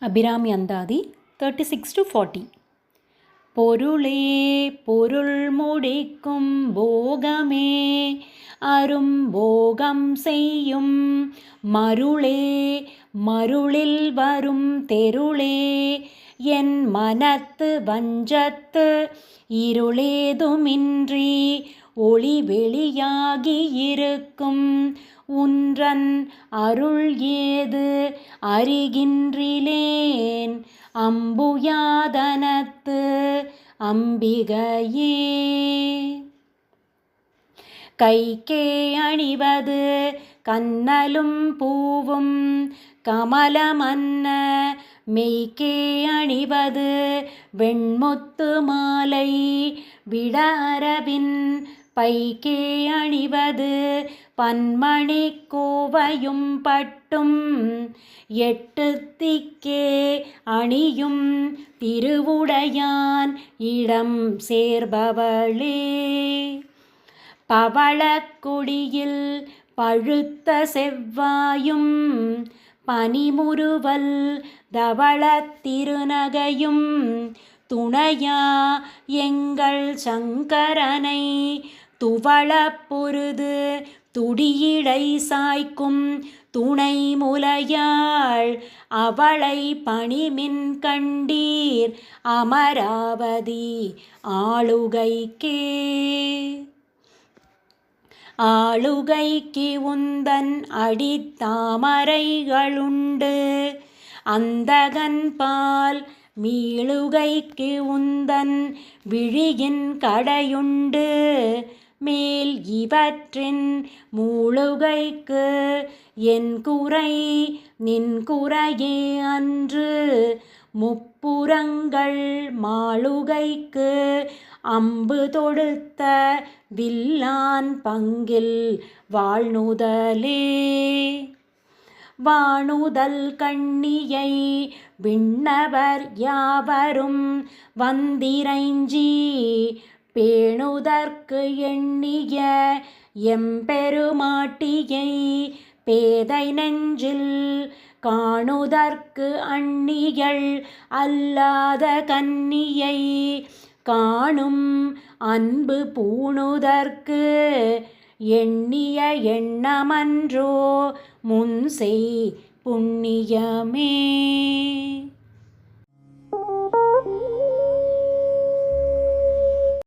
அபிராமி அந்தாதி 36-40. பொருளே பொருள் முடிக்கும் போகமே அரும் போகம் செய்யும் மருளே மருளில் வரும் தெருளே என் மனத்து வஞ்சத்து இருளேதுமின்றி ஒளி வெளியாகி இருக்கும் உன்றன் அருள் ஏது அறிகின்றிலேன் அம்புயாதனத்து அம்பிகையே. கைக்கே அணிவது கன்னலும் பூவும் கமலமன்ன மெய்க்கே அணிவது வெண்முத்து மாலை விட அரவின் பைக்கே அணிவது பன்மணி கோவையும் பட்டும் எட்டு திக்கே அணியும் திருவுடையான் இடம் சேர்பவளே. பவளக்குடியில் பழுத்த செவ்வாயும் பனிமுறுவல் தவளத் திருநகையும் துணையா எங்கள் சங்கரனை துவளப் பொருது துடியிடை சாய்க்கும் துணை முலையாள் அவளை பணிமின் கண்டீர் அமராவதி ஆளுகைக்கே. ஆளுகைக்கு உந்தன் அடித்தாமரைகளுண்டு அந்தகன் பால் மீளுகைக்கு உந்தன் விழியின் கடையுண்டு மேல் இவற்றின் மூளுகைக்கு என் குறை நின் குறையே அன்று முப்புறங்கள் மாளுகைக்கு அம்பு தொடுத்த வில்லான் பங்கில் வாழ்நுதலே. வாணுதல் கண்ணியை விண்ணவர் யாவரும் வந்திரைஞ்சி பேணுதற்கு எண்ணிய எம்பெருமாட்டியை பேதை நெஞ்சில் காணுதற்கு அந்நியள் அல்லாத கன்னியை காணும் அன்பு பூணுதற்கு எண்ணிய எண்ணமன்றோ முன்செய் புண்ணியமே.